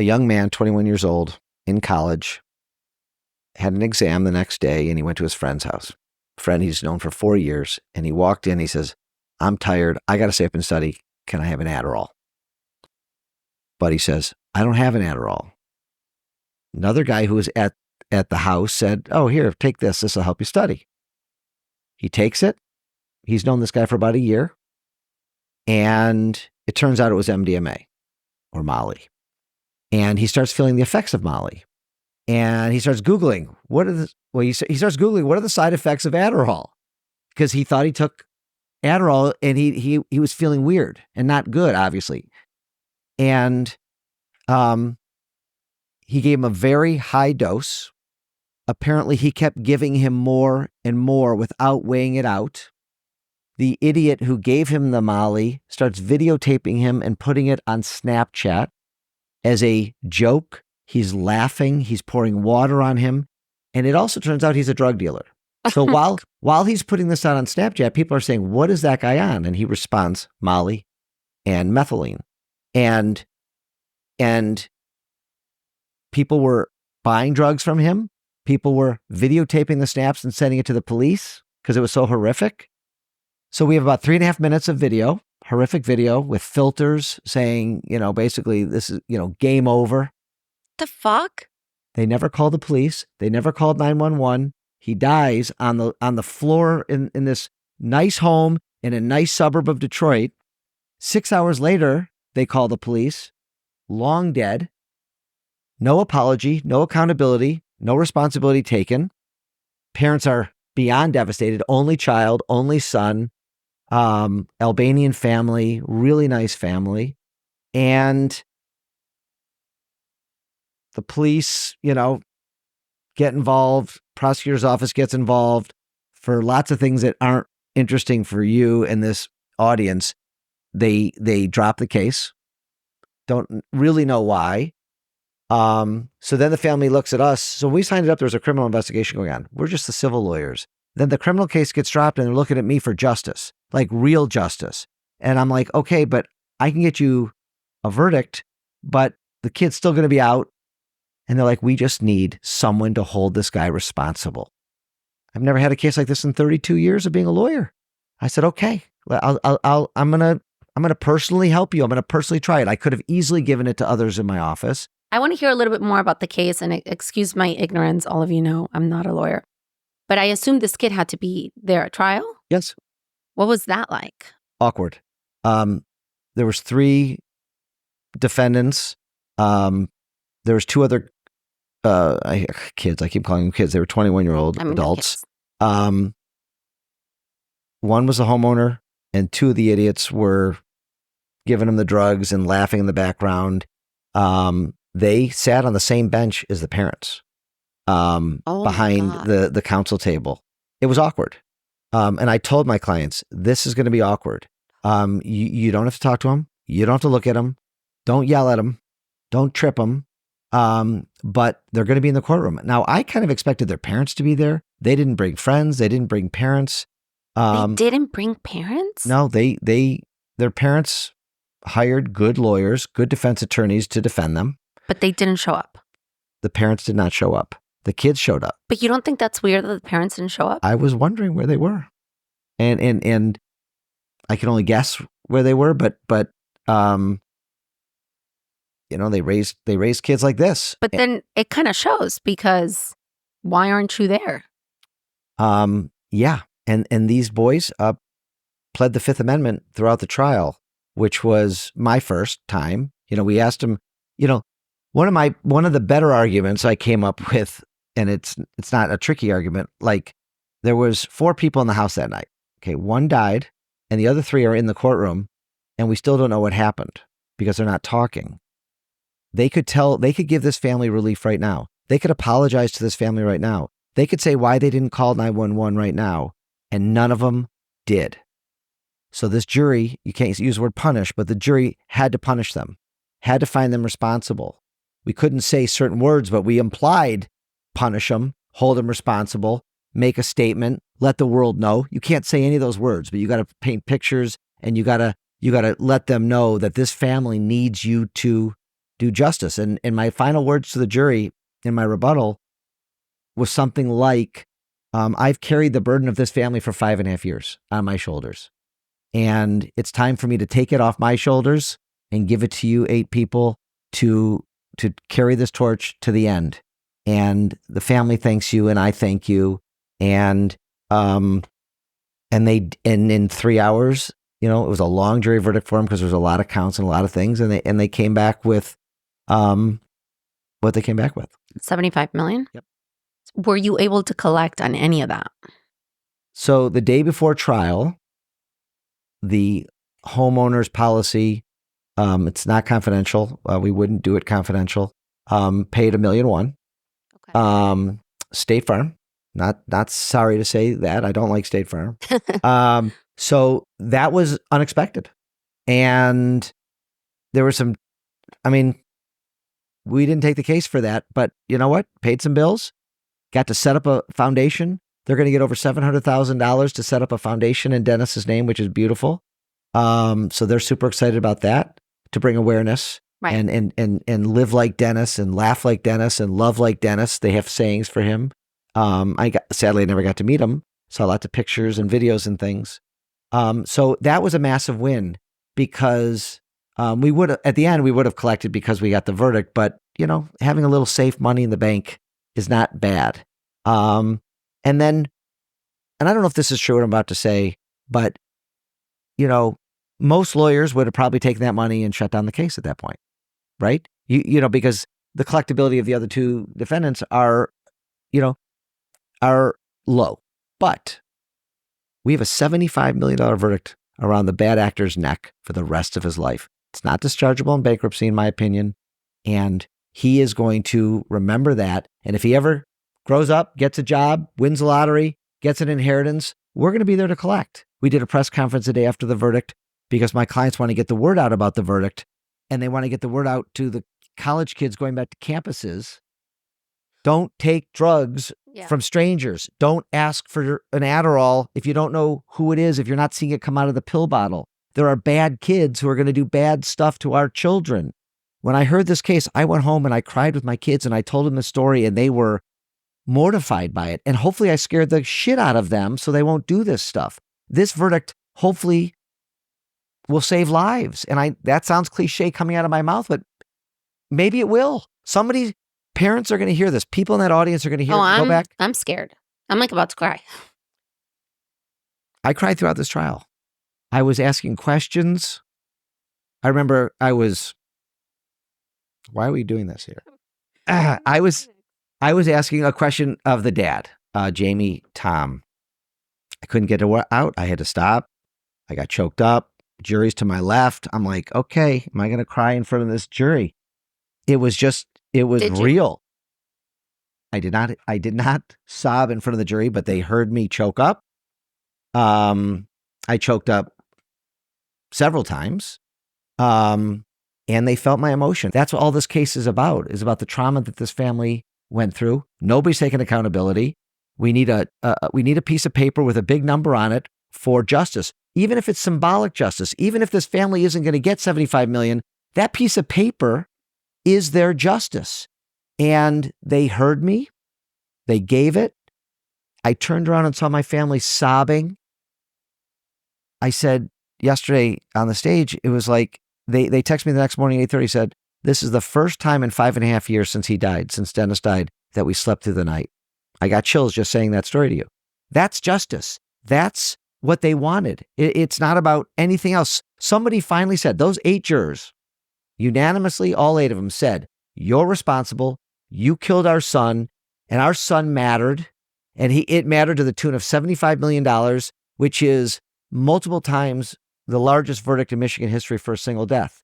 a young man, 21 years old, in college, had an exam the next day, and he went to his friend's house. Friend he's known for 4 years, and he walked in. He says, "I'm tired. I got to stay up and study. Can I have an Adderall?" But he says, "I don't have an Adderall." Another guy who was at the house said, "Oh, here, take this. This will help you study." He takes it. He's known this guy for about a year. And it turns out it was MDMA or Molly. And he starts feeling the effects of Molly. And he starts Googling, he starts Googling, what are the side effects of Adderall? Because he thought he took Adderall and he was feeling weird and not good, obviously. And he gave him a very high dose. Apparently, he kept giving him more and more without weighing it out. The idiot who gave him the Molly starts videotaping him and putting it on Snapchat as a joke. He's laughing. He's pouring water on him. And it also turns out he's a drug dealer. So while he's putting this out on Snapchat, people are saying, "What is that guy on?" And he responds, "Molly and methylene." And people were buying drugs from him. People were videotaping the snaps and sending it to the police because it was so horrific. So we have about 3.5 minutes of video, horrific video with filters saying, basically this is, game over. The fuck? They never called the police. They never called 911. He dies on the floor in this nice home in a nice suburb of Detroit. 6 hours later, they call the police. Long dead. No apology, no accountability, no responsibility taken. Parents are beyond devastated. Only child, only son, Albanian family, really nice family. And the police, get involved. Prosecutor's office gets involved for lots of things that aren't interesting for you and this audience. They drop the case. Don't really know why. So then the family looks at us. So we signed it up. There's a criminal investigation going on. We're just the civil lawyers. Then the criminal case gets dropped and they're looking at me for justice, like real justice. And I'm like, okay, but I can get you a verdict, but the kid's still going to be out. And they're like, we just need someone to hold this guy responsible. I've never had a case like this in 32 years of being a lawyer. I said, okay, I'm going to personally help you. I'm going to personally try it. I could have easily given it to others in my office. I want to hear a little bit more about the case, and excuse my ignorance. All of you know I'm not a lawyer. But I assume this kid had to be there at trial? Yes. What was that like? Awkward. There was 3 defendants. There was 2 other kids. I keep calling them kids. They were 21-year-old adults. One was a homeowner, and 2 of the idiots were giving him the drugs and laughing in the background. They sat on the same bench as the parents behind the counsel table. It was awkward. And I told my clients, this is going to be awkward. You don't have to talk to them. You don't have to look at them. Don't yell at them. Don't trip them. But they're going to be in the courtroom. Now, I kind of expected their parents to be there. They didn't bring friends. They didn't bring parents. They didn't bring parents? No, their parents hired good lawyers, good defense attorneys to defend them. But they didn't show up. The parents did not show up. The kids showed up. But you don't think that's weird that the parents didn't show up? I was wondering where they were. And I can only guess where they were, but they raised kids like this. But then it kind of shows, because why aren't you there? Yeah. And these boys pled the Fifth Amendment throughout the trial, which was my first time. We asked them, one of the better arguments I came up with, and it's not a tricky argument, like there was 4 people in the house that night. Okay, 1 died and the other 3 are in the courtroom and we still don't know what happened because they're not talking. They could give this family relief right now. They could apologize to this family right now. They could say why they didn't call 911 right now, and none of them did. So this jury, you can't use the word punish, but the jury had to punish them, had to find them responsible. We couldn't say certain words, but we implied punish them, hold them responsible, make a statement, let the world know. You can't say any of those words, but you got to paint pictures, and you got to let them know that this family needs you to do justice. And my final words to the jury in my rebuttal was something like, I've carried the burden of this family for 5.5 years on my shoulders. And it's time for me to take it off my shoulders and give it to you 8 people to carry this torch to the end. And the family thanks you, and I thank you. And in 3 hours, it was a long jury verdict for them because there was a lot of counts and a lot of things, and they came back with what they came back with. $75 million? Yep. Were you able to collect on any of that? So the day before trial, the homeowner's policy, it's not confidential. We wouldn't do it confidential. Paid $1.1 million. Okay. State Farm. Not sorry to say that. I don't like State Farm. So that was unexpected. And there were some, we didn't take the case for that, but you know what? Paid some bills, got to set up a foundation. They're going to get over $700,000 to set up a foundation in Denis's name, which is beautiful. So they're super excited about that, to bring awareness. Right. And live like Denis and laugh like Denis and love like Denis. They have sayings for him. Sadly, I never got to meet him. Saw lots of pictures and videos and things. So that was a massive win because at the end we would have collected because we got the verdict. But having a little safe money in the bank is not bad. And I don't know if this is true what I'm about to say, but most lawyers would have probably taken that money and shut down the case at that point. Right? Because the collectability of the other 2 defendants are low. But we have a $75 million verdict around the bad actor's neck for the rest of his life. It's not dischargeable in bankruptcy, in my opinion. And he is going to remember that. And if he ever grows up, gets a job, wins the lottery, gets an inheritance, we're going to be there to collect. We did a press conference the day after the verdict because my clients want to get the word out about the verdict. And they want to get the word out to the college kids going back to campuses. Don't take drugs from strangers. Don't ask for an Adderall if you don't know who it is, if you're not seeing it come out of the pill bottle. There are bad kids who are going to do bad stuff to our children. When I heard this case, I went home and I cried with my kids and I told them the story and they were mortified by it. And hopefully I scared the shit out of them so they won't do this stuff. This verdict hopefully will save lives. And that sounds cliche coming out of my mouth, but maybe it will. Parents are going to hear this. People in that audience are going to hear it. Go back. I'm scared. I'm about to cry. I cried throughout this trial. I was asking questions. I remember why are we doing this here? I was asking a question of the dad, Jamie Tom. I couldn't get it out. I had to stop. I got choked up. Jury's to my left. I'm like, okay, am I going to cry in front of this jury? It was real. I did not sob in front of the jury, but they heard me choke up. I choked up several times. And they felt my emotion. That's what all this case is about the trauma that this family went through. Nobody's taking accountability. We need a piece of paper with a big number on it for justice. Even if it's symbolic justice, even if this family isn't going to get $75 million, that piece of paper is their justice. And they heard me. They gave it. I turned around and saw my family sobbing. I said yesterday on the stage, it was like they texted me the next morning, 8:30, said, this is the first time in 5.5 years since Denis died, that we slept through the night. I got chills just saying that story to you. That's justice. That's what they wanted. It's not about anything else. Somebody finally said, those 8 jurors, unanimously, all 8 of them said, you're responsible. You killed our son, and our son mattered. And it mattered to the tune of $75 million, which is multiple times the largest verdict in Michigan history for a single death.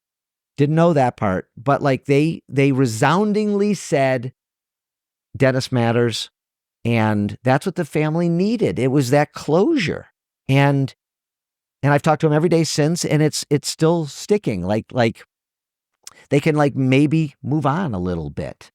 Didn't know that part, but they resoundingly said, Denis matters. And that's what the family needed. It was that closure. And I've talked to him every day since, and it's still sticking. Like they can maybe move on a little bit.